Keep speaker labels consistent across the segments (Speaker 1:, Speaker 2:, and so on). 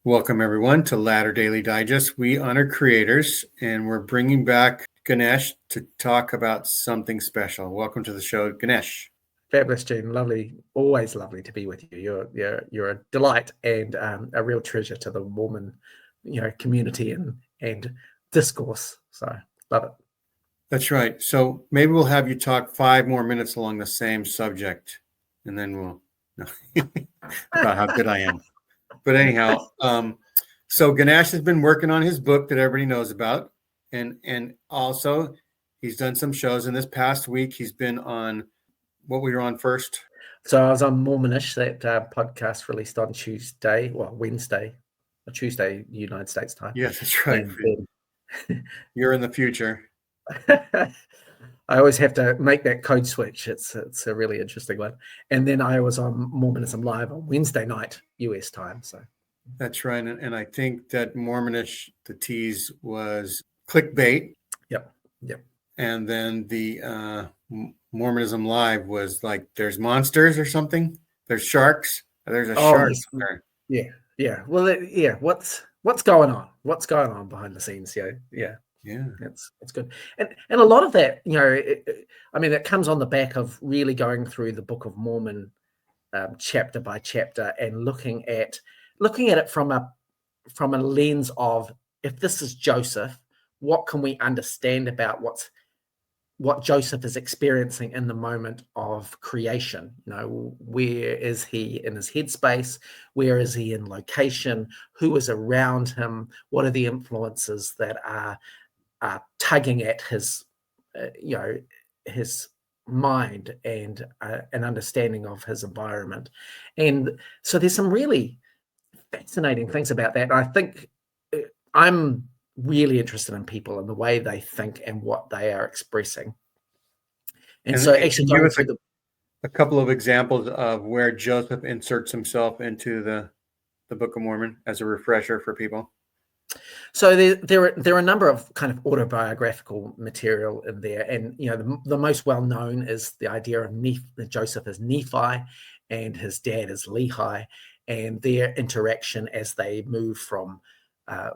Speaker 1: Welcome, everyone, to Ladder Daily Digest. We honor creators, and we're bringing back Ganesh to talk about something special. Welcome to the show, Ganesh.
Speaker 2: Fabulous, Gene. Lovely, always lovely to be with you. You're a delight and a real treasure to the Mormon, community and discourse. So love it.
Speaker 1: That's right. So maybe we'll have you talk 5 more minutes along the same subject, and then we'll about how good I am. But anyhow, so Ganesh has been working on his book that everybody knows about, and also he's done some shows. In this past week, he's been on what we were on first.
Speaker 2: So I was on Mormonish, that podcast released on Wednesday, or Tuesday, United States time.
Speaker 1: Yes, that's right. You're in the future.
Speaker 2: I always have to make that code switch. It's a really interesting one. And then I was on Mormonism Live on Wednesday night, US time. So
Speaker 1: that's right. And I think that Mormonish, the tease was clickbait.
Speaker 2: Yep.
Speaker 1: And then the Mormonism Live was like, there's monsters or something. There's sharks. There's a shark.
Speaker 2: Yeah. Well, what's going on? What's going on behind the scenes? Yeah. It's good, and a lot of that, it comes on the back of really going through the Book of Mormon, chapter by chapter, and looking at it from a lens of, if this is Joseph, what can we understand about what Joseph is experiencing in the moment of creation? Where is he in his headspace? Where is he in location? Who is around him? What are the influences that are tugging at his mind and an understanding of his environment? And so there's some really fascinating things about that. I think I'm really interested in people and the way they think and what they are expressing. And so actually
Speaker 1: give us a couple of examples of where Joseph inserts himself into the Book of Mormon as a refresher for people.
Speaker 2: So there are a number of kind of autobiographical material in there, and the most well known is the idea of that Joseph is Nephi and his dad is Lehi, and their interaction as they move from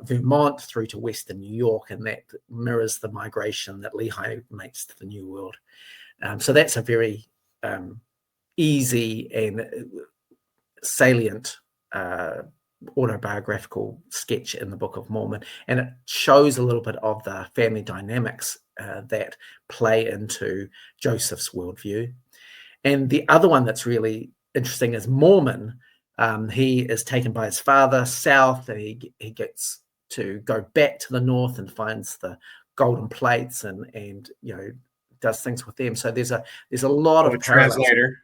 Speaker 2: Vermont through to Western New York, and that mirrors the migration that Lehi makes to the New World. So that's a very easy and salient autobiographical sketch in the Book of Mormon, and it shows a little bit of the family dynamics that play into Joseph's worldview. And the other one that's really interesting is Mormon. He is taken by his father south, and he gets to go back to the north and finds the golden plates and does things with them. So there's a lot of parallels.
Speaker 1: Translator.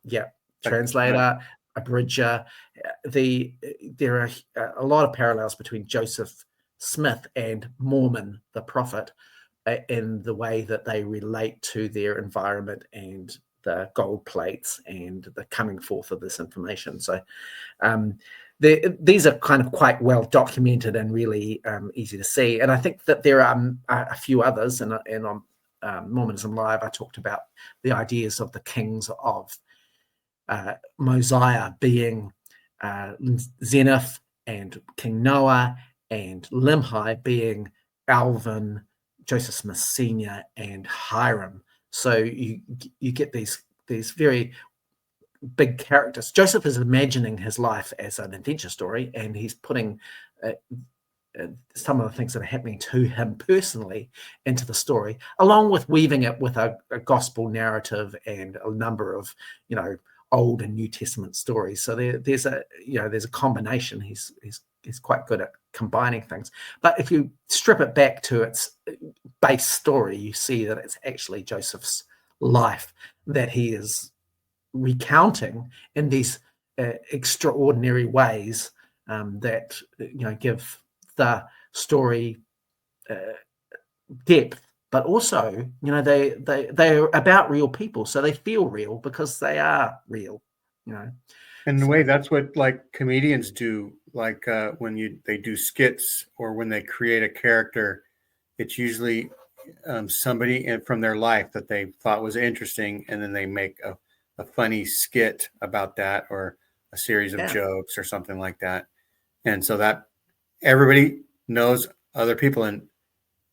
Speaker 2: Yeah, translator, abridger. There are a lot of parallels between Joseph Smith and Mormon, the prophet, in the way that they relate to their environment and the gold plates and the coming forth of this information. So these are kind of quite well documented and really easy to see. And I think that there are a few others. And on Mormonism Live, I talked about the ideas of the kings of Mosiah being Zeniff, and King Noah, and Limhi being Alvin, Joseph Smith Sr., and Hiram. So you get these very big characters. Joseph is imagining his life as an adventure story, and he's putting some of the things that are happening to him personally into the story, along with weaving it with a gospel narrative and a number of Old and New Testament stories. So there's a combination. He's quite good at combining things. But if you strip it back to its base story, you see that it's actually Joseph's life that he is recounting in these extraordinary ways that give the story depth. But also, they're about real people, so they feel real because they are real, And
Speaker 1: in a way, that's what comedians do. When they do skits or when they create a character, it's usually somebody from their life that they thought was interesting, and then they make a funny skit about that or a series of jokes or something like that. And so that everybody knows other people. And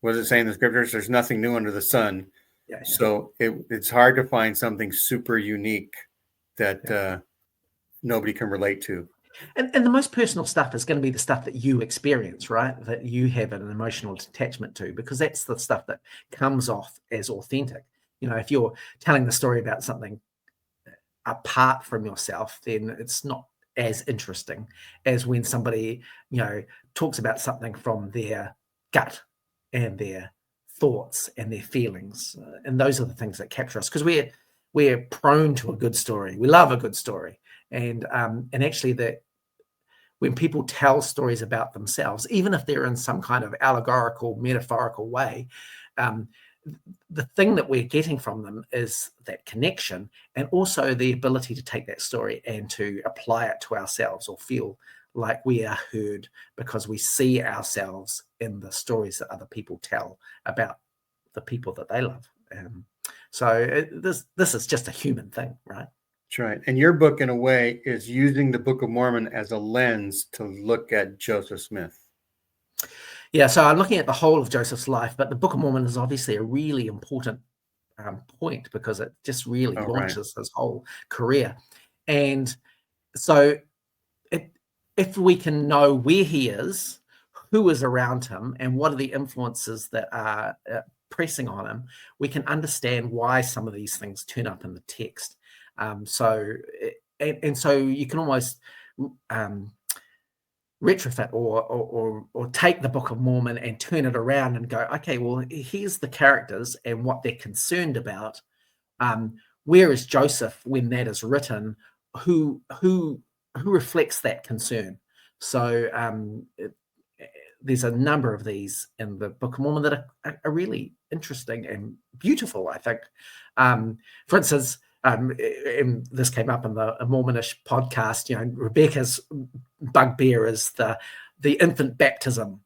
Speaker 1: what does it say in the scriptures? There's nothing new under the sun.
Speaker 2: Yeah.
Speaker 1: So it's hard to find something super unique that nobody can relate to.
Speaker 2: And the most personal stuff is going to be the stuff that you experience, right? That you have an emotional attachment to, because that's the stuff that comes off as authentic. If you're telling the story about something apart from yourself, then it's not as interesting as when somebody, talks about something from their gut and their thoughts and their feelings. And those are the things that capture us, because we're prone to a good story. We love a good story. And actually that when people tell stories about themselves, even if they're in some kind of allegorical, metaphorical way, the thing that we're getting from them is that connection, and also the ability to take that story and to apply it to ourselves, or feel like we are heard because we see ourselves in the stories that other people tell about the people that they love. This is just a human thing, right?
Speaker 1: That's right. And your book, in a way, is using the Book of Mormon as a lens to look at Joseph Smith.
Speaker 2: Yeah, so I'm looking at the whole of Joseph's life, but the Book of Mormon is obviously a really important point, because it just really launches his whole career. And so if we can know where he is, who is around him, and what are the influences that are pressing on him, we can understand why some of these things turn up in the text. So you can almost retrofit or take the Book of Mormon and turn it around and go, okay, well, here's the characters and what they're concerned about. Where is Joseph when that is written? Who reflects that concern? So there's a number of these in the Book of Mormon that are really interesting and beautiful, I think. For instance, and this came up in the Mormonish podcast, Rebecca's bugbear is the infant baptism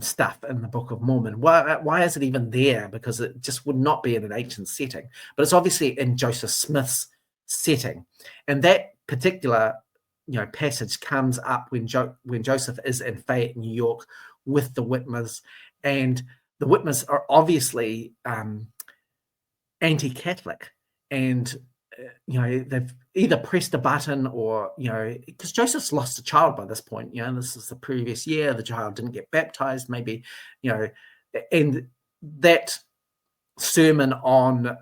Speaker 2: stuff in the Book of Mormon. Why is it even there? Because it just would not be in an ancient setting, but it's obviously in Joseph Smith's setting. And that particular passage comes up when Joseph is in Fayette, New York, with the Whitmers, and the Whitmers are obviously anti-Catholic. And they've either pressed a button, or because Joseph's lost a child by this point. This is the previous year. The child didn't get baptized, maybe. And that sermon on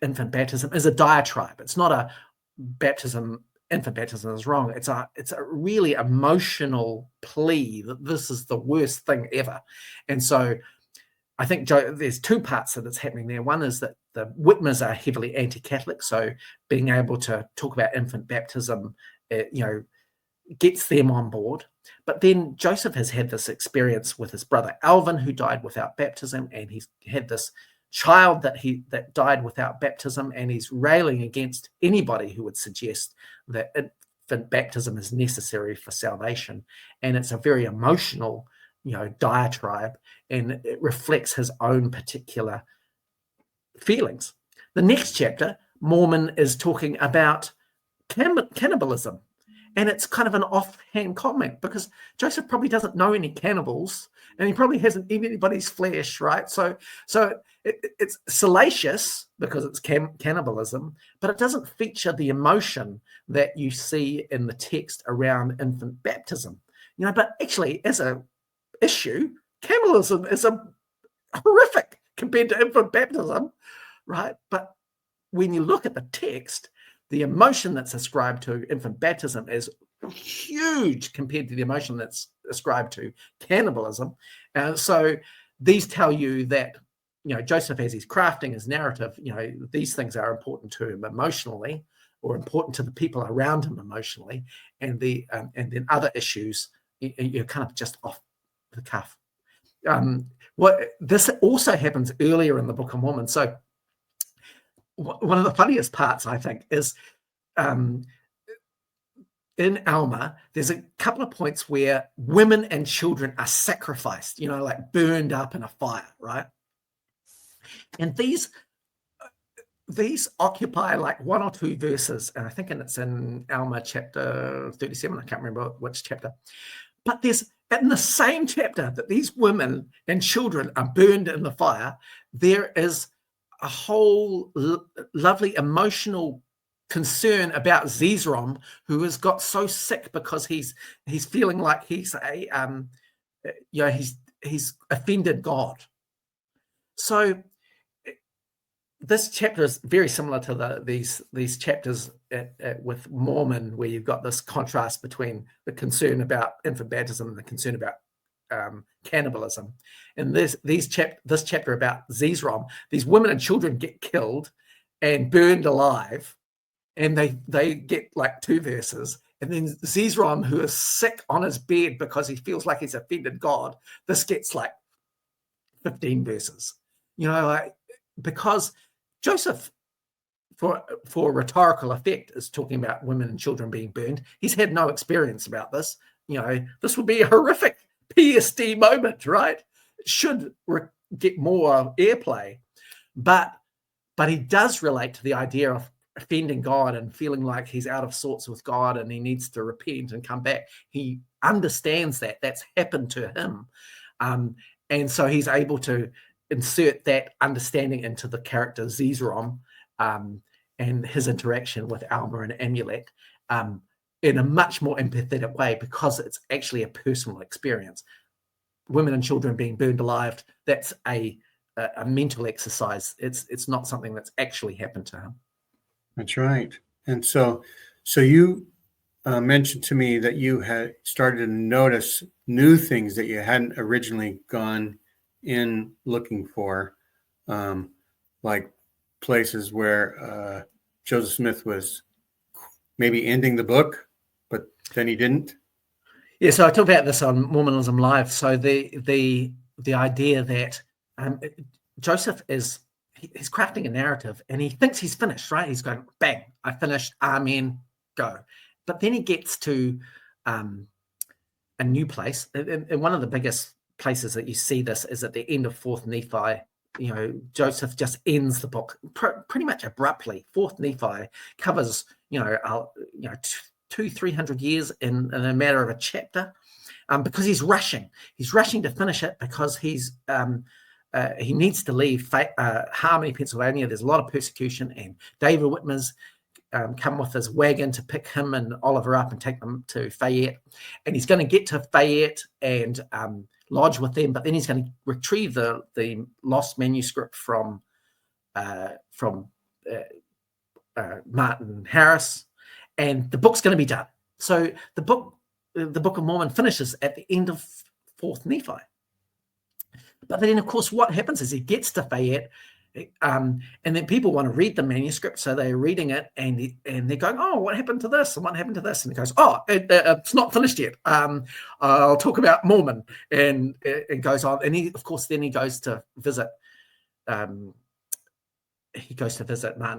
Speaker 2: infant baptism is a diatribe. It's not a baptism. Infant baptism is wrong. It's a really emotional plea that this is the worst thing ever. And so I think there's two parts that it's happening there. One is that the Whitmers are heavily anti-Catholic, so being able to talk about infant baptism, gets them on board. But then Joseph has had this experience with his brother Alvin, who died without baptism, and he's had this child that died without baptism, and he's railing against anybody who would suggest that infant baptism is necessary for salvation. And it's a very emotional diatribe, and it reflects his own particular feelings. The next chapter, Mormon is talking about cannibalism, and it's kind of an offhand comment, because Joseph probably doesn't know any cannibals, and he probably hasn't eaten anybody's flesh, right? So it's salacious because it's cannibalism, but it doesn't feature the emotion that you see in the text around infant baptism. But actually, as a issue, cannibalism is horrific compared to infant baptism, right? But when you look at the text, the emotion that's ascribed to infant baptism is huge compared to the emotion that's ascribed to cannibalism. So these tell you that Joseph, as he's crafting his narrative, these things are important to him emotionally, or important to the people around him emotionally, and then other issues you're kind of just off the cuff. This also happens earlier in the Book of Mormon. So one of the funniest parts, I think, is in Alma, there's a couple of points where women and children are sacrificed, like burned up in a fire, right? And these these occupy like one or two verses, and I think it's in Alma chapter 37. I can't remember which chapter, but there's in the same chapter that these women and children are burned in the fire, there is a whole lovely emotional concern about Zeezrom, who has got so sick because he's feeling like he's he's offended God. So this chapter is very similar to these chapters with Mormon, where you've got this contrast between the concern about infant baptism and the concern about cannibalism. And this chapter about Zeezrom, these women and children get killed and burned alive, and they get like 2 verses. And then Zeezrom, who is sick on his bed because he feels like he's offended God, this gets like 15 verses. Like, because Joseph, for rhetorical effect, is talking about women and children being burned. He's had no experience about this. This would be a horrific PSD moment, right? It should get more airplay, but he does relate to the idea of offending God and feeling like he's out of sorts with God and he needs to repent and come back. He understands that that's happened to him, and so he's able to insert that understanding into the character Zeezrom and his interaction with Alma and Amulek in a much more empathetic way, because it's actually a personal experience. Women and children being burned alive, that's a mental exercise. It's not something that's actually happened to him.
Speaker 1: That's right. And so you mentioned to me that you had started to notice new things that you hadn't originally gone in looking for, like places where Joseph Smith was maybe ending the book, but then he didn't.
Speaker 2: Yeah, so I talked about this on Mormonism Live. So the idea that Joseph he's crafting a narrative and he thinks he's finished, right? He's going, bang, I finished, amen, go. But then he gets to a new place. And one of the biggest places that you see this is at the end of 4th Nephi. Joseph just ends the book pretty much abruptly. 4th Nephi covers 200-300 years in a matter of a chapter, because he's rushing to finish it, because he needs to leave Harmony, Pennsylvania. There's a lot of persecution, and David Whitmer's come with his wagon to pick him and Oliver up and take them to Fayette, and he's going to get to Fayette and lodge with them, but then he's going to retrieve the lost manuscript from Martin Harris, and the book's going to be done. So the book of Mormon finishes at the end of 4th Nephi. But then, of course, what happens is he gets to Fayette, and then people want to read the manuscript, so they're reading it, and they're going, "Oh, what happened to this? And what happened to this?" And he goes, "Oh, it's not finished yet. I'll talk about Mormon," and it goes on. And he, of course, then he goes to visit. Martin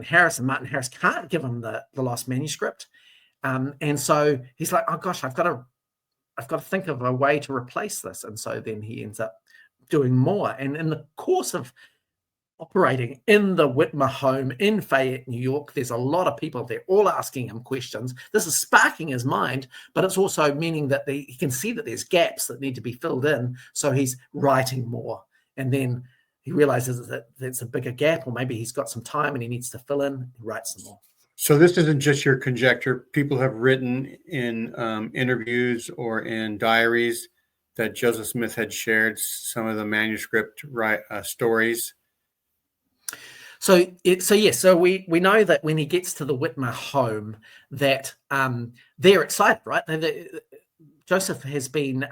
Speaker 2: Harris, and Martin Harris can't give him the lost manuscript, and so he's like, "Oh gosh, I've got to think of a way to replace this." And so then he ends up doing more. And in the course of operating in the Whitmer home in Fayette, New York, there's a lot of people. They're all asking him questions. This is sparking his mind, but it's also meaning that he can see that there's gaps that need to be filled in. So he's writing more. And then he realizes that there's a bigger gap, or maybe he's got some time and he needs to fill in. He writes some more.
Speaker 1: So this isn't just your conjecture. People have written in interviews or in diaries that Joseph Smith had shared some of the manuscript stories.
Speaker 2: So we know that when he gets to the Whitmer home, that they're excited, right? Joseph has been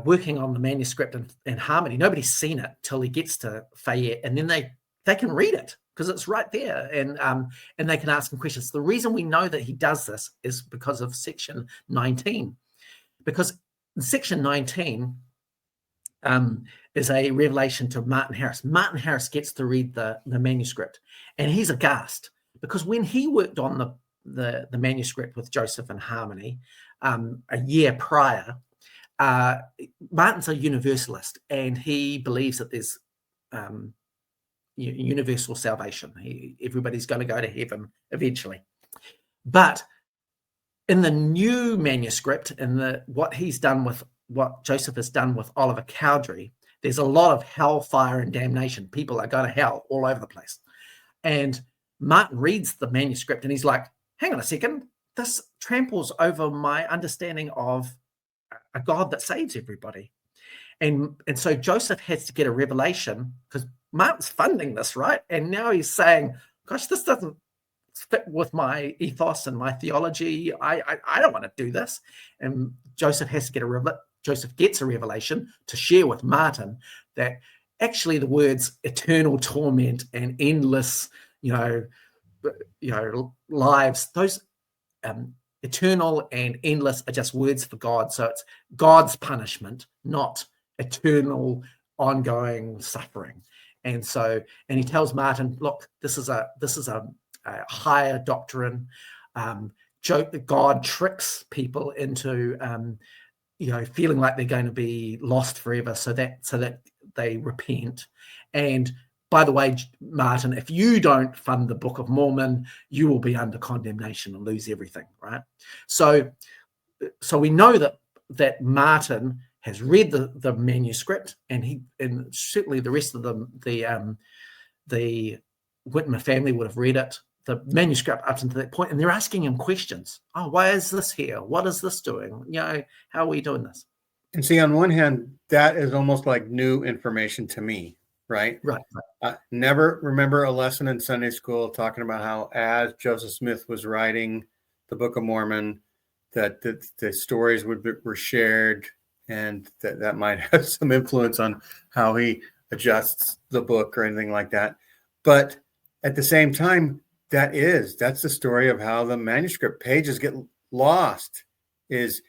Speaker 2: working on the manuscript in Harmony. Nobody's seen it till he gets to Fayette, and then they can read it because it's right there, and they can ask him questions. The reason we know that he does this is because of section 19, because in section 19 is a revelation to Martin Harris. Martin Harris gets to read the manuscript, and he's aghast, because when he worked on the manuscript with Joseph and Harmony a year prior, Martin's a universalist, and he believes that there's universal salvation. Everybody's going to go to heaven eventually. But in the new manuscript, in what Joseph has done with Oliver Cowdery, there's a lot of hellfire and damnation. People are going to hell all over the place. And Martin reads the manuscript and he's like, hang on a second, this tramples over my understanding of a God that saves everybody. And so Joseph has to get a revelation because Martin's funding this, right? And now he's saying, gosh, this doesn't fit with my ethos and my theology. I don't want to do this. And Joseph gets a revelation to share with Martin that actually the words eternal torment and endless, lives, those eternal and endless are just words for God. So it's God's punishment, not eternal ongoing suffering. And he tells Martin, look, this is a higher doctrine. God tricks people into feeling like they're going to be lost forever, so that they repent. And by the way, Martin, if you don't fund the Book of Mormon, you will be under condemnation and lose everything, right? So we know that Martin has read the manuscript, and certainly the rest of the Whitmer family would have read it, the manuscript up until that point, and they're asking him questions. Oh, why is this here? What is this doing? How are we doing this?
Speaker 1: And see, on one hand, that is almost like new information to me, right?
Speaker 2: Right.
Speaker 1: I never remember a lesson in Sunday school talking about how, as Joseph Smith was writing the Book of Mormon, that the stories were shared, and that might have some influence on how he adjusts the book or anything like that. But at the same time, that's the story of how the manuscript pages get lost. Is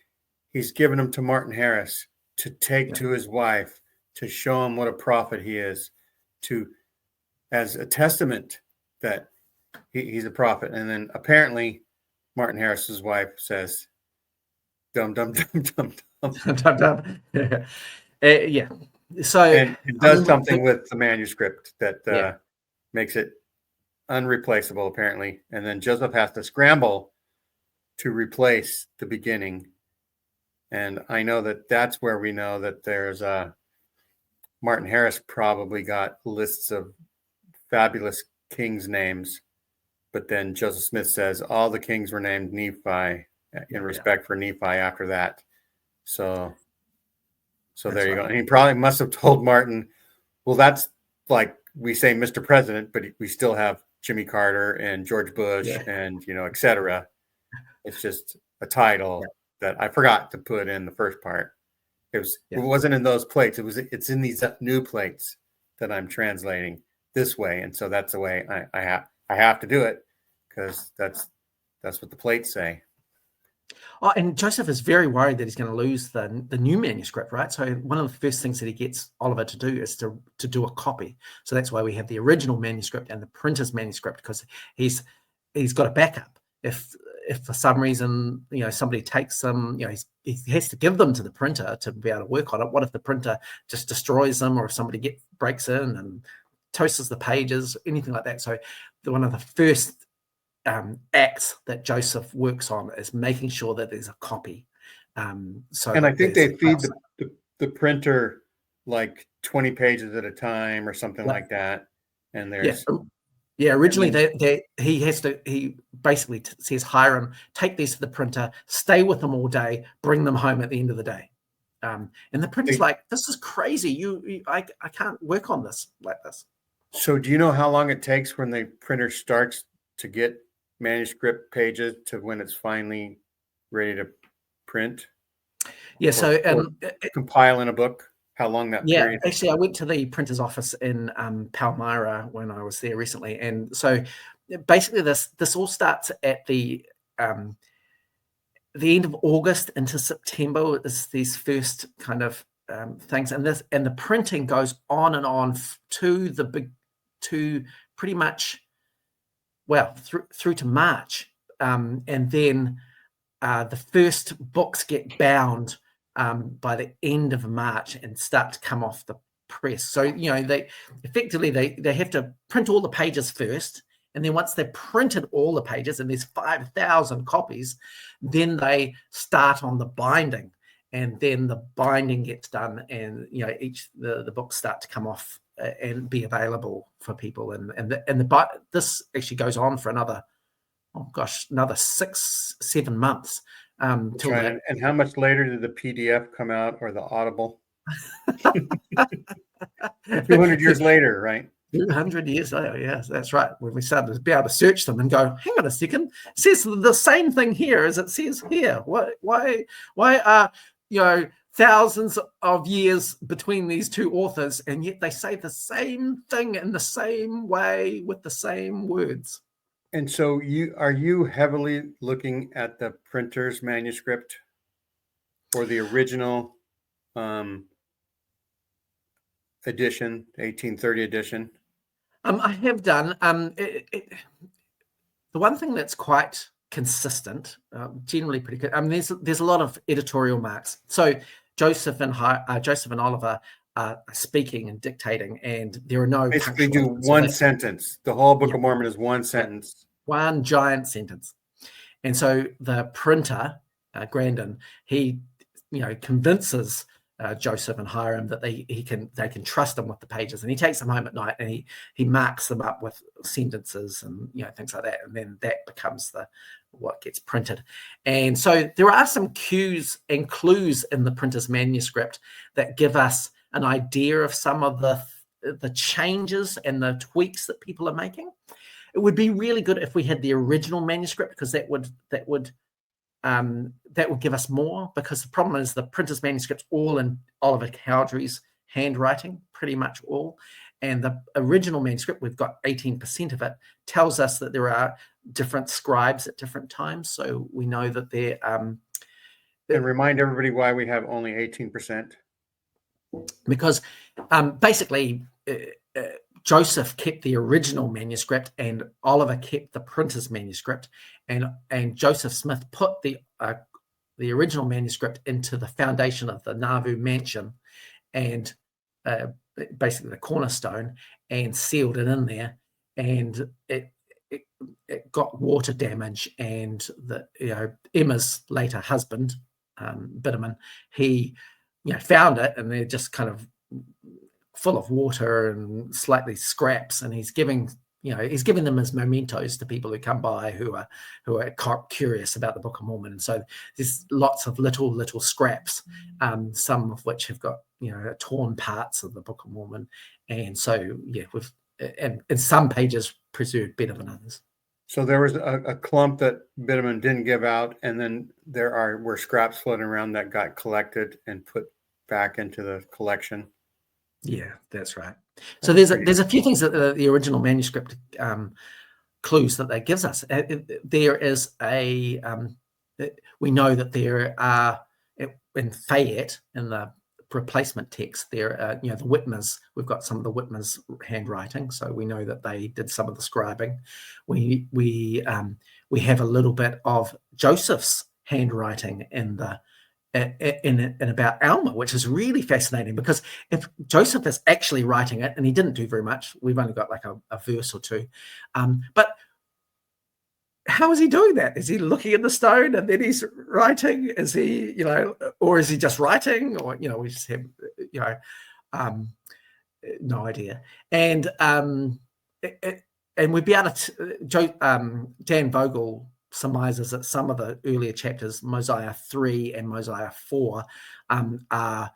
Speaker 1: he's given them to Martin Harris to take to his wife, to show him what a prophet he is, as a testament that he's a prophet. And then apparently Martin Harris's wife says, dum, dum, dum, dum, dum.
Speaker 2: Yeah. So
Speaker 1: and it does something with the manuscript that makes it unreplaceable, apparently. And then Joseph has to scramble to replace the beginning. And I know that's where we know that there's Martin Harris probably got lists of fabulous kings' names, but then Joseph Smith says all the kings were named Nephi in respect for Nephi after that. So there you go. And he probably must have told Martin, well, that's like we say Mr. President, but we still have Jimmy Carter and George Bush and, et cetera. It's just a title that I forgot to put in the first part. It wasn't in those plates. It's in these new plates that I'm translating this way. And so that's the way I have to do it, because that's what the plates say.
Speaker 2: Oh, and Joseph is very worried that he's going to lose the new manuscript, right? So one of the first things that he gets Oliver to do is to do a copy. So that's why we have the original manuscript and the printer's manuscript, because he's got a backup. If for some reason somebody takes them, he has to give them to the printer to be able to work on it. What if the printer just destroys them, or if somebody breaks in and toasts the pages, anything like that? So one of the first acts that Joseph works on is making sure that there's a copy. And I think they
Speaker 1: feed the printer like 20 pages at a time or something like that. And there's
Speaker 2: originally he basically says, Hiram, take these to the printer, stay with them all day, bring them home at the end of the day. And the printer's like, this is crazy. I can't work on this like this.
Speaker 1: So do you know how long it takes when the printer starts to get manuscript pages to when it's finally ready to print? Or compile in a book? How long that period?
Speaker 2: Actually, I went to the printer's office in Palmyra when I was there recently, and so basically this all starts at the end of August into September. Is these first kind of things, and the printing goes on and on to pretty much through to March, and then the first books get bound by the end of March and start to come off the press. So, they effectively, they have to print all the pages first. And then once they've printed all the pages, and there's 5,000 copies, then they start on the binding. And then the binding gets done, and the books start to come off and be available for people. And this actually goes on for another 6-7 months. Till
Speaker 1: right. And how much later did the PDF come out, or the Audible? 200 years later, right?
Speaker 2: 200 years later, yes, that's right. When we started to be able to search them and go, hang on a second, it says the same thing here as it says here. Why are thousands of years between these two authors, and yet they say the same thing in the same way with the same words?
Speaker 1: And so are you heavily looking at the printer's manuscript or the original edition, 1830 edition?
Speaker 2: I have done. The one thing that's quite consistent, generally pretty good. There's a lot of editorial marks. So Joseph and Oliver are speaking and dictating, and there are no.
Speaker 1: Basically, do one sentence. The whole Book of Mormon is one sentence.
Speaker 2: One giant sentence. And so the printer, Grandin, he convinces Joseph and Hiram that they can trust him with the pages, and he takes them home at night and he marks them up with sentences and things like that, and then that becomes what gets printed. And so there are some cues and clues in the printer's manuscript that give us an idea of some of the changes and the tweaks that people are making. It would be really good if we had the original manuscript, because that would give us more, because the problem is the printer's manuscript's all in Oliver Cowdery's handwriting, pretty much all. And the original manuscript, we've got 18% of it, tells us that there are different scribes at different times. So we know that they're... and
Speaker 1: remind everybody why we have only 18%.
Speaker 2: Because basically... Joseph kept the original manuscript, and Oliver kept the printer's manuscript, and Joseph Smith put the original manuscript into the foundation of the Nauvoo mansion, and basically the cornerstone, and sealed it in there, and it got water damage, and Emma's later husband, Biderman, he found it, and they're just kind of full of water and slightly scraps, and he's giving them as mementos to people who come by who are curious about the Book of Mormon. And so there's lots of little scraps, some of which have got torn parts of the Book of Mormon, and so and some pages preserved better than others.
Speaker 1: So there was a clump that Biderman didn't give out, and then were scraps floating around that got collected and put back into the collection.
Speaker 2: Yeah, that's right. So there's a few things that the original manuscript clues that gives us. There is we know that there are in Fayette, in the replacement text, there the Whitmers. We've got some of the Whitmers' handwriting, so we know that they did some of the scribing. We have a little bit of Joseph's handwriting in about Alma, which is really fascinating, because if Joseph is actually writing it, and he didn't do very much, we've only got like a verse or two, but how is he doing that? Is he looking at the stone and then he's writing? Is he, or is he just writing? Or, we just have, no idea. And we'd be able to, Dan Vogel surmises that some of the earlier chapters, Mosiah 3 and Mosiah 4, are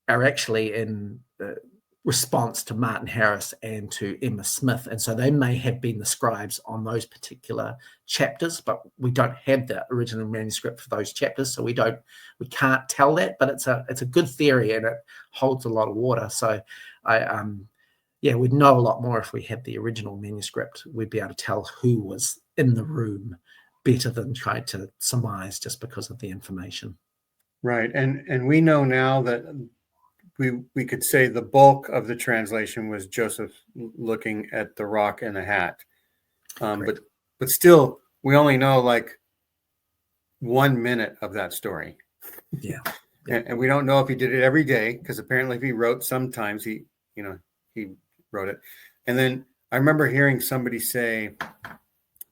Speaker 2: actually in response to Martin Harris and to Emma Smith, and so they may have been the scribes on those particular chapters, but we don't have the original manuscript for those chapters, so we can't tell that. But it's a good theory, and it holds a lot of water. So we'd know a lot more if we had the original manuscript. We'd be able to tell who was in the room better than try to surmise just because of the information. Right.
Speaker 1: And we know now that we could say the bulk of the translation was Joseph looking at the rock and the hat. But still, we only know like 1 minute of that story.
Speaker 2: Yeah.
Speaker 1: And we don't know if he did it every day, because apparently if he wrote sometimes, he wrote it. And then I remember hearing somebody say,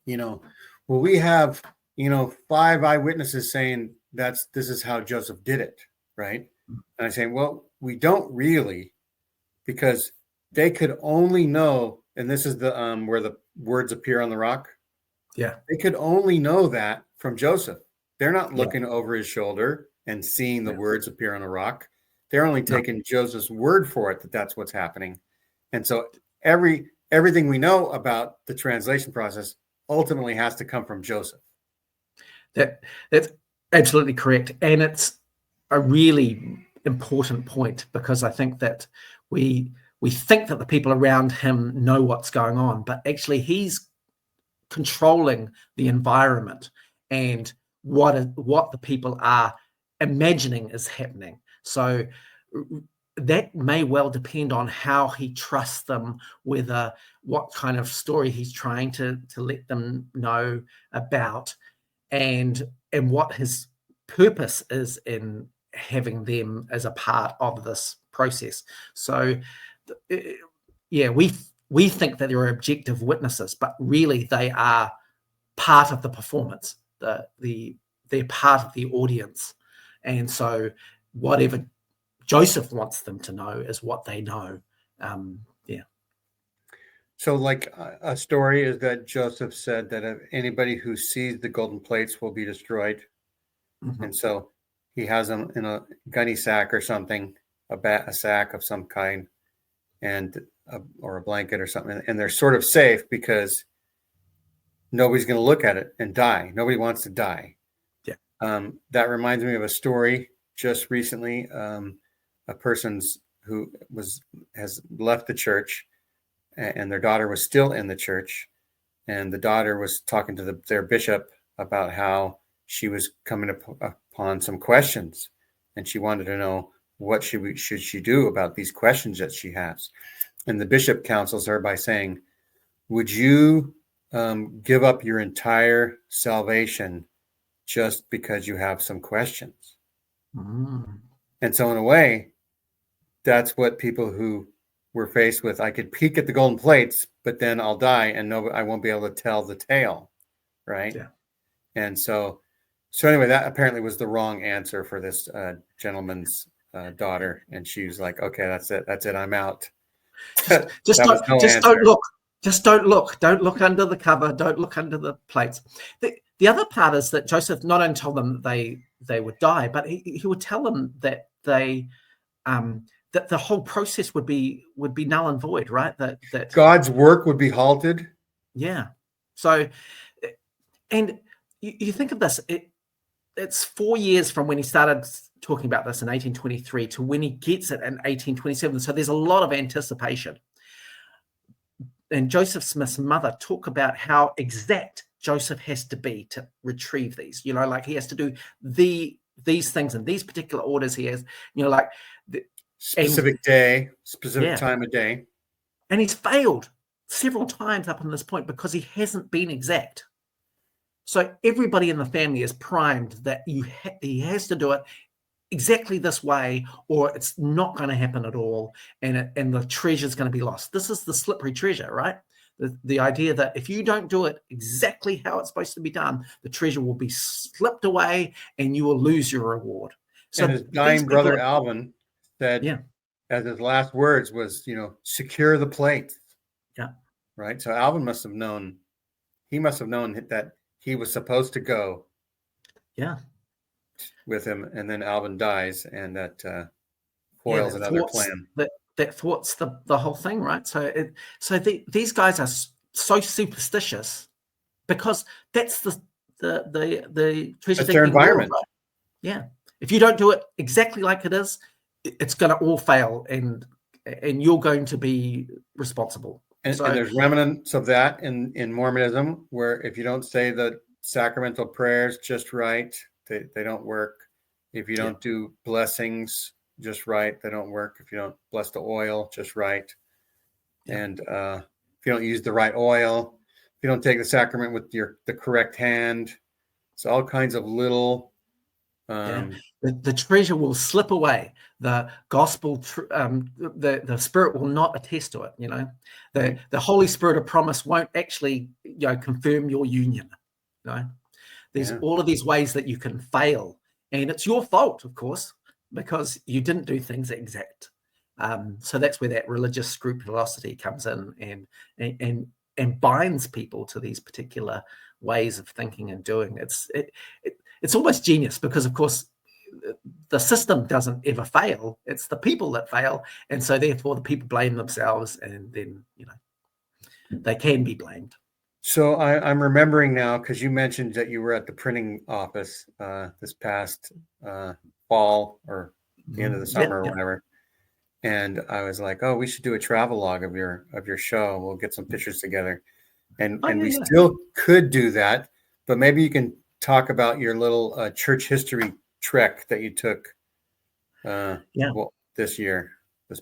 Speaker 1: well, we have 5 eyewitnesses saying this is how Joseph did it, right? And I say, well, we don't really, because they could only know, and this is the where the words appear on the rock.
Speaker 2: Yeah.
Speaker 1: They could only know that from Joseph. They're not looking over his shoulder and seeing the words appear on a rock. They're only taking Joseph's word for it that that's what's happening. And so everything we know about the translation process ultimately has to come from Joseph.
Speaker 2: That's absolutely correct. And it's a really important point, because I think that we think that the people around him know what's going on, but actually he's controlling the environment and what the people are imagining is happening. So that may well depend on how he trusts them, what kind of story he's trying to let them know about, and what his purpose is in having them as a part of this process. So we think that they're objective witnesses, but really they are part of the performance. They're part of the audience, and so whatever Joseph wants them to know is what they know.
Speaker 1: So, like a story is that Joseph said that if anybody who sees the golden plates will be destroyed, and so he has them in a gunny sack or something, a sack of some kind, or a blanket or something, and they're sort of safe because nobody's going to look at it and die. Nobody wants to die. Yeah. That reminds me of a story just recently. A person who has left the church, and their daughter was still in the church, and the daughter was talking to their bishop about how she was coming upon some questions, and she wanted to know what should she do about these questions that she has. And the bishop counsels her by saying, would you give up your entire salvation just because you have some questions? And so in a way, that's what people who were faced with, I could peek at the golden plates, but then I'll die and I won't be able to tell the tale, right? Yeah. And so anyway, that apparently was the wrong answer for this gentleman's daughter, and she was like, "Okay, that's it, I'm out."
Speaker 2: Just don't look. Just don't look. Don't look under the cover. Don't look under the plates. The other part is that Joseph not only told them that they would die, but he would tell them that that the whole process would be null and void, right? That
Speaker 1: God's work would be halted.
Speaker 2: Yeah. So, and you think of this, it's 4 years from when he started talking about this in 1823 to when he gets it in 1827. So there's a lot of anticipation. And Joseph Smith's mother talk about how exact Joseph has to be to retrieve these. Like he has to do these things in these particular orders. He has, like
Speaker 1: specific time of day.
Speaker 2: And he's failed several times up until this point because he hasn't been exact. So everybody in the family is primed that he has to do it exactly this way, or it's not going to happen at all, and the treasure is going to be lost. This is the slippery treasure, right? The idea that if you don't do it exactly how it's supposed to be done, the treasure will be slipped away and you will lose your reward. So
Speaker 1: and his dying brother Alvin said, as his last words was, secure the plate.
Speaker 2: Yeah.
Speaker 1: Right. So Alvin must have known. He must have known that he was supposed to go.
Speaker 2: Yeah.
Speaker 1: With him, and then Alvin dies, and that foils another plan.
Speaker 2: That thwarts the whole thing, right? So these guys are so superstitious because that's the treasure.
Speaker 1: That's their environment.
Speaker 2: World, right? Yeah. If you don't do it exactly like it is, it's going to all fail, and you're going to be responsible.
Speaker 1: And there's remnants of that in Mormonism, where if you don't say the sacramental prayers just right, they don't work. If you don't do blessings just right, they don't work. If you don't bless the oil just right, and if you don't use the right oil, if you don't take the sacrament with the correct hand, it's all kinds of little
Speaker 2: The treasure will slip away. The gospel, the Spirit will not attest to it. The Holy Spirit of promise won't actually, confirm your union. There's all of these ways that you can fail, and it's your fault, of course, because you didn't do things exact. So that's where that religious scrupulosity comes in, and binds people to these particular ways of thinking and doing. It's almost genius, because, of course, the system doesn't ever fail. It's the people that fail, and so therefore the people blame themselves, and then they can be blamed.
Speaker 1: So I'm remembering now, because you mentioned that you were at the printing office this past fall, or the end of the summer, or whatever. And I was like, oh, we should do a travel log of your show. We'll get some pictures together. And we still could do that, but maybe you can talk about your little church history trek that you took this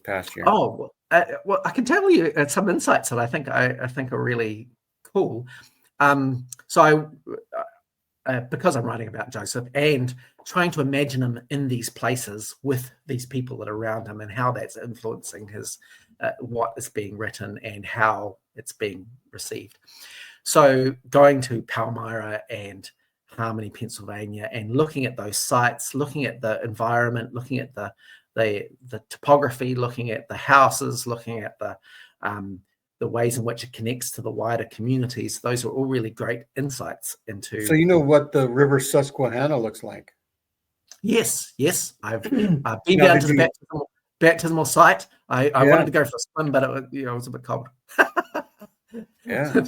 Speaker 1: past year.
Speaker 2: Oh, well, I can tell you some insights that I think are really cool. So because I'm writing about Joseph and trying to imagine him in these places with these people that are around him, and how that's influencing his what is being written and how it's being received. So going to Palmyra and Harmony, Pennsylvania, and looking at those sites, looking at the environment, looking at the topography, looking at the houses, looking at the ways in which it connects to the wider communities. Those are all really great insights into.
Speaker 1: So you know what the River Susquehanna looks like?
Speaker 2: Yes. I've been down to the baptismal site. I wanted to go for a swim, but it was a bit cold.
Speaker 1: Yeah.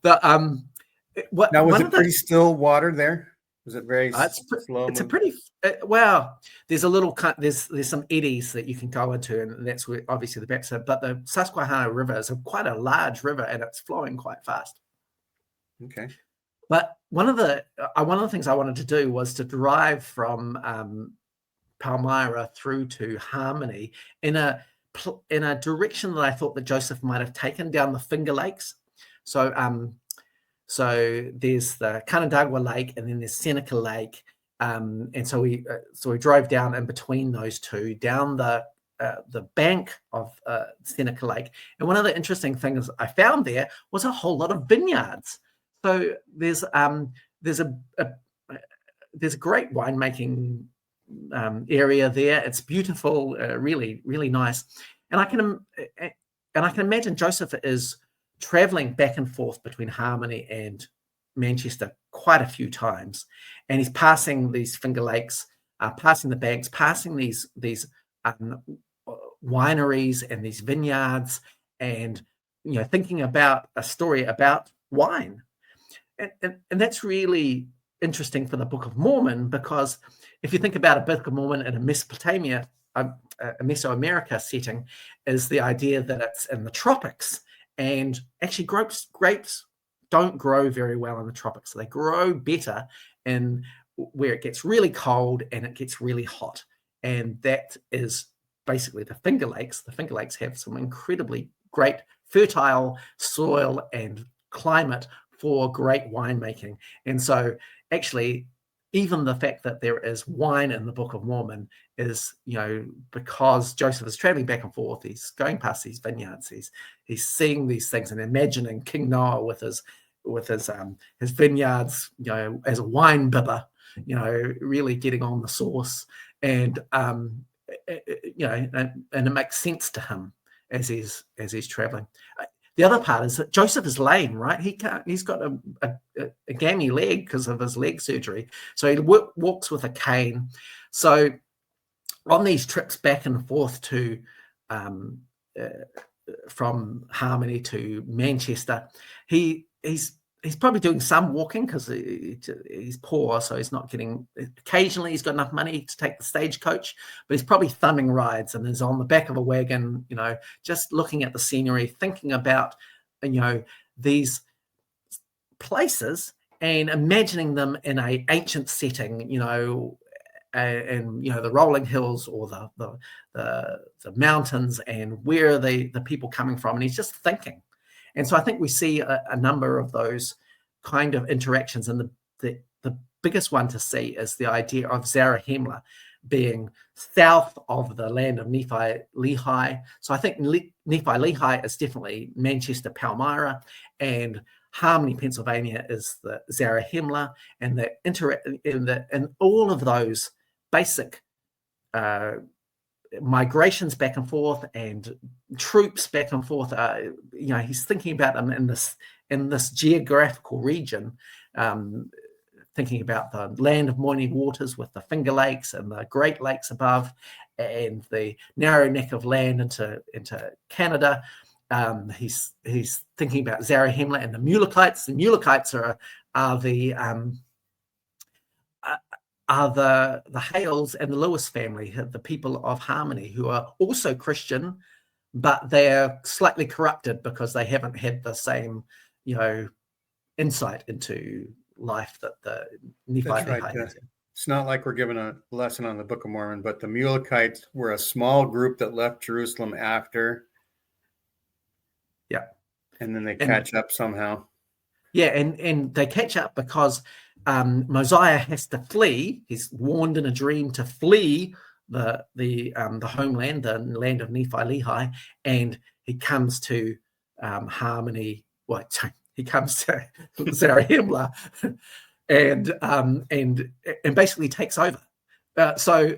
Speaker 2: Now,
Speaker 1: was it pretty still water there? Was it very slow?
Speaker 2: It's a pretty There's a little there's some eddies that you can go into, and that's where obviously the baptism. But the Susquehanna River is quite a large river, and it's flowing quite fast.
Speaker 1: Okay.
Speaker 2: But one of the things I wanted to do was to drive from Palmyra through to Harmony in a direction that I thought that Joseph might have taken down the Finger Lakes. So there's the Canandaigua Lake, and then there's Seneca Lake, and so we drove down in between those two, down the bank of Seneca Lake. And one of the interesting things I found there was a whole lot of vineyards. So there's a great winemaking area there. It's beautiful, really, really nice. And I can imagine Joseph is traveling back and forth between Harmony and Manchester quite a few times, and he's passing these Finger Lakes, passing the banks, passing these wineries and these vineyards, and thinking about a story about wine, and that's really interesting for the Book of Mormon, because if you think about a Book of Mormon in a Mesopotamia, a Mesoamerica setting, is the idea that it's in the tropics. And actually, grapes don't grow very well in the tropics. So they grow better in where it gets really cold and it gets really hot. And that is basically the Finger Lakes. The Finger Lakes have some incredibly great fertile soil and climate for great winemaking. And so actually, even the fact that there is wine in the Book of Mormon is, because Joseph is traveling back and forth, he's going past these vineyards, he's seeing these things and imagining King Noah with his vineyards, as a wine bibber, really getting on the sauce, and it makes sense to him as he's traveling. The other part is that Joseph is lame, right? He's got a gammy leg because of his leg surgery. So he walks with a cane. So on these trips back and forth to from Harmony to Manchester, he's probably doing some walking because he's poor, so he's not getting. Occasionally, he's got enough money to take the stagecoach, but he's probably thumbing rides and is on the back of a wagon, just looking at the scenery, thinking about, these places and imagining them in an ancient setting, and the rolling hills or the mountains, and where are the people coming from, and he's just thinking. And so I think we see a number of those kind of interactions in the biggest one to see is the idea of Zarahemla being south of the land of Nephi-Lehi. So I think Nephi-Lehi is definitely Manchester, Palmyra, and Harmony, Pennsylvania is the Zarahemla, and and all of those basic migrations back and forth and troops back and forth. He's thinking about them in this geographical region. Thinking about the land of morning waters with the Finger Lakes and the Great Lakes above, and the narrow neck of land into Canada. He's thinking about Zarahemla and the Mulekites. The Mulekites are the Hales and the Lewis family, the people of Harmony, who are also Christian, but they're slightly corrupted because they haven't had the same, insight into life that the Nephi.
Speaker 1: That's right. It's not like we're giving a lesson on the Book of Mormon, but the Mulekites were a small group that left Jerusalem after.
Speaker 2: Yeah.
Speaker 1: And then they catch up somehow.
Speaker 2: Yeah, and they catch up because Mosiah has to flee. He's warned in a dream to flee the homeland, the land of Nephi-Lehi, and he comes to Harmony. He comes to Zarahemla, and basically takes over. So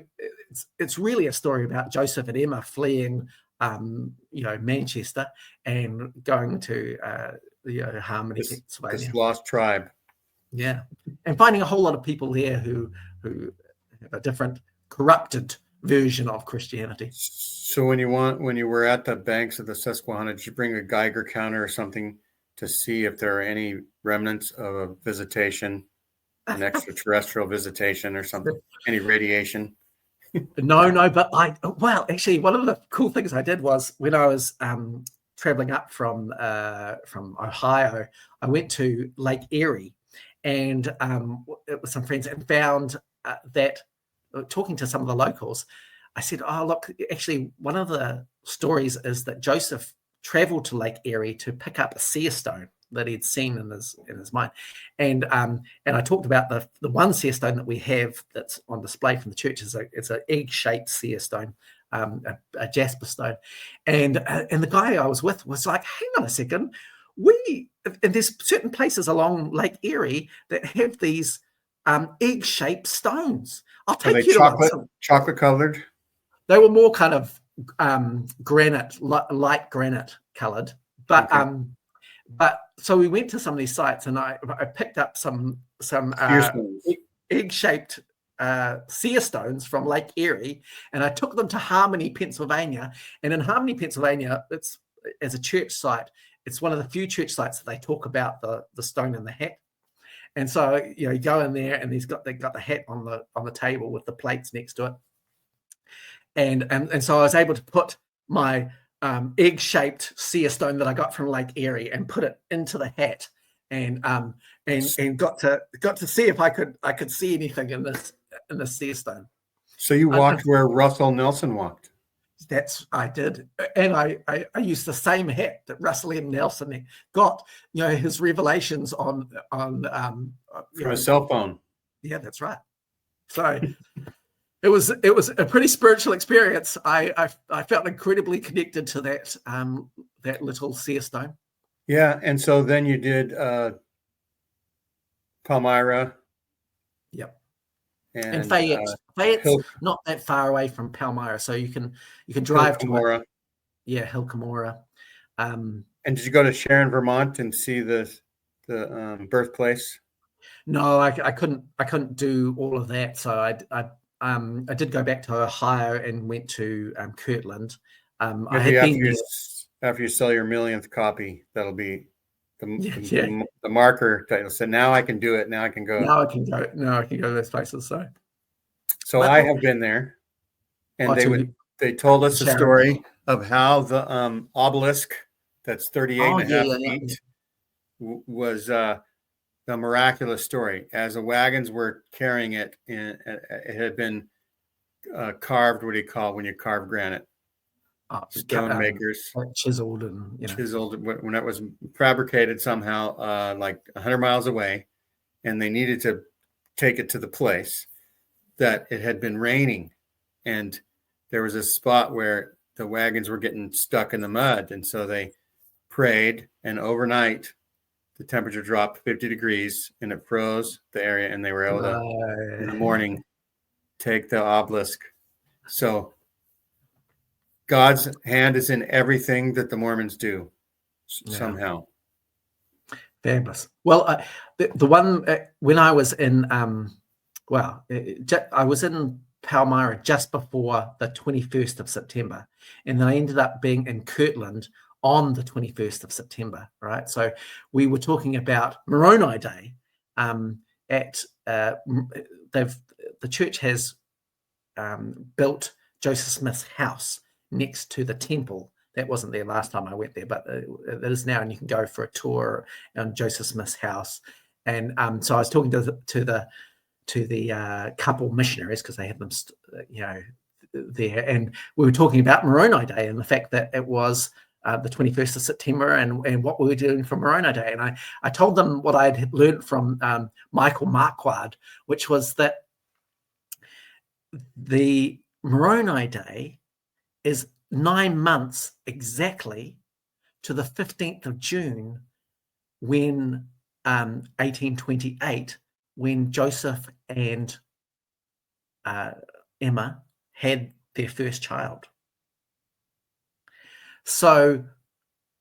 Speaker 2: it's really a story about Joseph and Emma fleeing, Manchester and going to Harmony, Pennsylvania.
Speaker 1: This lost tribe.
Speaker 2: Yeah, and finding a whole lot of people there who have a different, corrupted version of Christianity.
Speaker 1: So when you were at the banks of the Susquehanna, did you bring a Geiger counter or something to see if there are any remnants of a visitation, an extraterrestrial visitation or something, any radiation?
Speaker 2: No, but actually, one of the cool things I did was when I was traveling up from Ohio, I went to Lake Erie, and it was some friends, and found that talking to some of the locals, I said, "Oh, look, actually, one of the stories is that Joseph traveled to Lake Erie to pick up a seer stone that he'd seen in his mind," and I talked about the one seer stone that we have that's on display from the church. It's an egg-shaped seer stone, a jasper stone, and the guy I was with was like, "Hang on a second, and there's certain places along Lake Erie that have these egg-shaped stones. I'll take you to
Speaker 1: chocolate colored."
Speaker 2: They were more kind of granite, light granite colored, but
Speaker 1: okay.
Speaker 2: But so we went to some of these sites, and I picked up some egg-shaped seer stones from Lake Erie, and I took them to Harmony, Pennsylvania. And in Harmony, Pennsylvania, it's as a church site. It's one of the few church sites that they talk about the stone in the hat. And so you go in there, and they got the hat on the table with the plates next to it. And so I was able to put my egg-shaped seer stone that I got from Lake Erie and put it into the hat, and got to see if I could see anything in this seer stone.
Speaker 1: So you walked where Russell Nelson walked.
Speaker 2: I did, and I used the same hat that Russell M. Nelson got. His revelations on from
Speaker 1: a cell phone.
Speaker 2: Yeah, that's right. So. It was a pretty spiritual experience. I felt incredibly connected to that little seer stone.
Speaker 1: Yeah, and so then you did Palmyra.
Speaker 2: Yep.
Speaker 1: And
Speaker 2: Fayette. Fayette's not that far away from Palmyra, so you can drive to it. Yeah, Hilcomora.
Speaker 1: And did you go to Sharon, Vermont, and see the birthplace?
Speaker 2: No, I couldn't do all of that. So I did go back to Ohio and went to Kirtland.
Speaker 1: After you sell your millionth copy, that'll be the marker title. So now I can do it. Now I can go.
Speaker 2: Now I can go to those places.
Speaker 1: So I have been there, and they told us the story of how the obelisk that's 38.5 feet was the miraculous story. As the wagons were carrying it, and it had been carved. What do you call when you carve granite? Stone makers,
Speaker 2: chiseled and
Speaker 1: chiseled when it was fabricated somehow, like 100 miles away, and they needed to take it to the place, that it had been raining, and there was a spot where the wagons were getting stuck in the mud, and so they prayed, and overnight the temperature dropped 50 degrees and it froze the area, and they were able to, in the morning, take the obelisk. So God's hand is in everything that the Mormons do somehow.
Speaker 2: Fabulous. Well, the one when I was in, I was in Palmyra just before the 21st of September, and then I ended up being in Kirtland on the 21st of September, right? So we were talking about Moroni Day. The church has built Joseph Smith's house next to the temple. That wasn't there last time I went there, but it is now, and you can go for a tour on Joseph Smith's house. And so I was talking to the couple missionaries, because they had them, there, and we were talking about Moroni Day and the fact that it was the 21st of September, and what we were doing for Moroni Day. And I told them what I had learned from Michael Marquardt, which was that the Moroni Day is 9 months exactly to the 15th of June, when 1828, when Joseph and Emma had their first child. So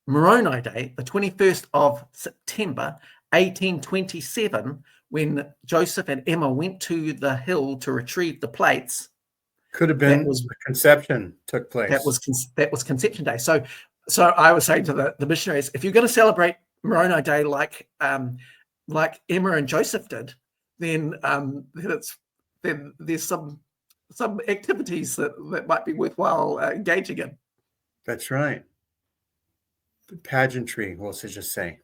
Speaker 2: Moroni Day, the 21st of September, 1827, when Joseph and Emma went to the hill to retrieve the plates,
Speaker 1: could have been the conception took place.
Speaker 2: That was conception day. So I was saying to the missionaries, if you're going to celebrate Moroni Day like Emma and Joseph did, then there's some activities that might be worthwhile engaging in.
Speaker 1: That's right. Pageantry, we'll just say.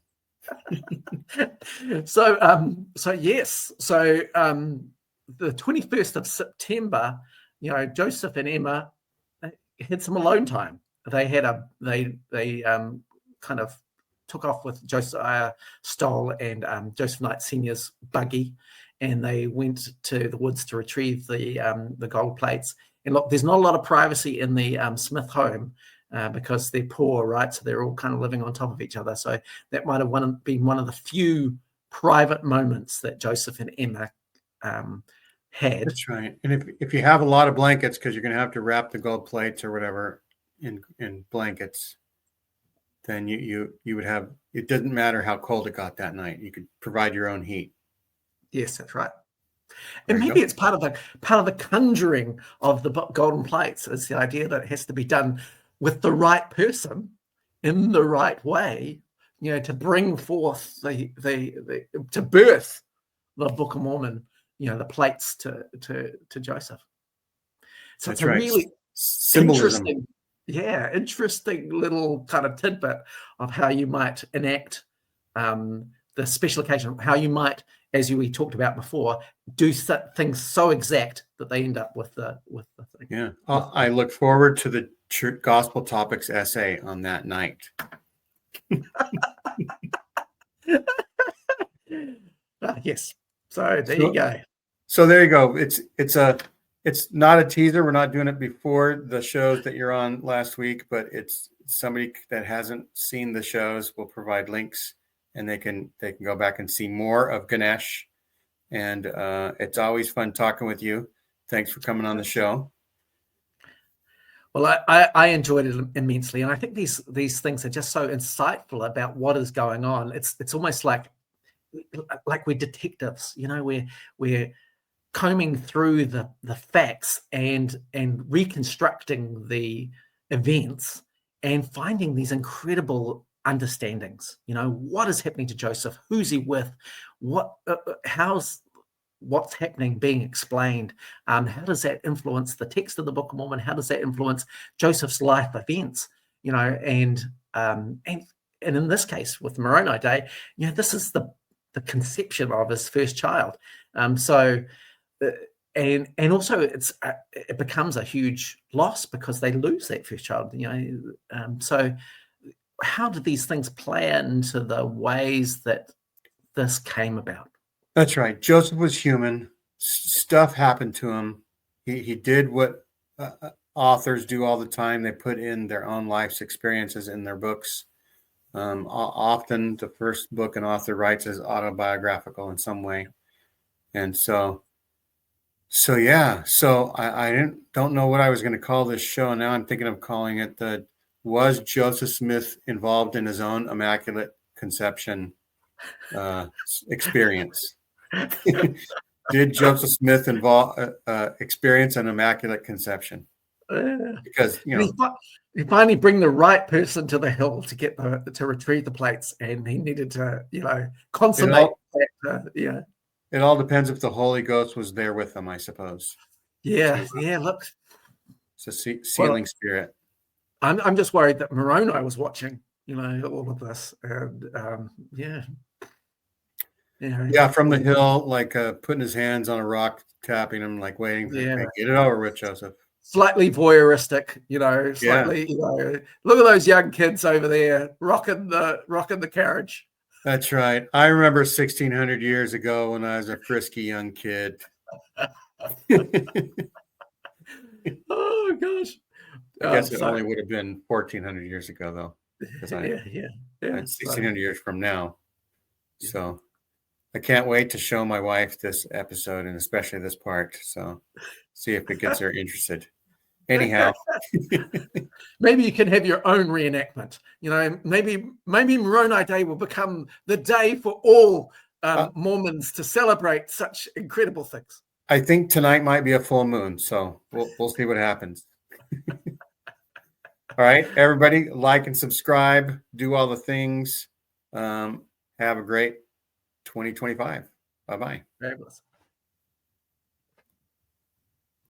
Speaker 2: So yes. So the 21st of September, Joseph and Emma had some alone time. They kind of took off with Josiah Stoll and Joseph Knight Sr.'s buggy, and they went to the woods to retrieve the gold plates. And look, there's not a lot of privacy in the Smith home because they're poor, right? So they're all kind of living on top of each other. So that might have been one of the few private moments that Joseph and Emma had.
Speaker 1: That's right. And if you have a lot of blankets, because you're going to have to wrap the gold plates or whatever in blankets, then you would have, it doesn't matter how cold it got that night. You could provide your own heat.
Speaker 2: Yes, that's right. And maybe it's part of the conjuring of the golden plates. Is the idea that it has to be done with the right person in the right way, to bring forth to birth the Book of Mormon, the plates to Joseph. So
Speaker 1: that's
Speaker 2: it's a really
Speaker 1: symbolism.
Speaker 2: Interesting little kind of tidbit of how you might enact the special occasion, how you might, as we talked about before, do things so exact that they end up with the thing.
Speaker 1: Yeah, I look forward to the Gospel Topics essay on that night.
Speaker 2: Yes. So there you go.
Speaker 1: So there you go. It's not a teaser. We're not doing it before the shows that you're on last week, but it's somebody that hasn't seen the shows. We'll provide links, and they can go back and see more of Ganesh. And it's always fun talking with you. Thanks for coming on the show.
Speaker 2: Well, I enjoyed it immensely, and I think these things are just so insightful about what is going on. It's almost like we're detectives, we're combing through the facts and reconstructing the events and finding these incredible understandings. What is happening to Joseph? Who's he with? What's happening being explained? How does that influence the text of the Book of Mormon? How does that influence Joseph's life events? And in this case with Moroni Day, this is the conception of his first child. So and also it becomes a huge loss because they lose that first child. So how do these things play into the ways that this came about?
Speaker 1: That's right. Joseph was human. Stuff happened to him. He did what authors do all the time. They put in their own life's experiences in their books. Often the first book an author writes is autobiographical in some way. And so yeah. So I don't know what I was going to call this show. Now I'm thinking of calling it Was Joseph Smith involved in his own immaculate conception experience? Did Joseph Smith experience an immaculate conception? Because
Speaker 2: he finally bring the right person to the hill to get to retrieve the plates, and he needed to, consummate that.
Speaker 1: It all depends if the Holy Ghost was there with them, I suppose.
Speaker 2: Yeah. Look,
Speaker 1: it's a sealing spirit.
Speaker 2: I'm just worried that Moroni was watching, all of this, and yeah.
Speaker 1: From the hill, like putting his hands on a rock, tapping him, like waiting for him. Get it over with, Joseph.
Speaker 2: Slightly voyeuristic, slightly, look at those young kids over there rocking the carriage.
Speaker 1: That's right. I remember 1600 years ago when I was a frisky young kid.
Speaker 2: Oh gosh.
Speaker 1: I guess it only would have been 1400 years ago though. Because it's 1600 years from now. So I can't wait to show my wife this episode and especially this part. So see if it gets her interested. Anyhow,
Speaker 2: maybe you can have your own reenactment. Maybe Moroni Day will become the day for all Mormons to celebrate such incredible things.
Speaker 1: I think tonight might be a full moon, so we'll see what happens. All right, everybody, like and subscribe, do all the things. Have a great 2025. Bye-bye.
Speaker 2: Fabulous.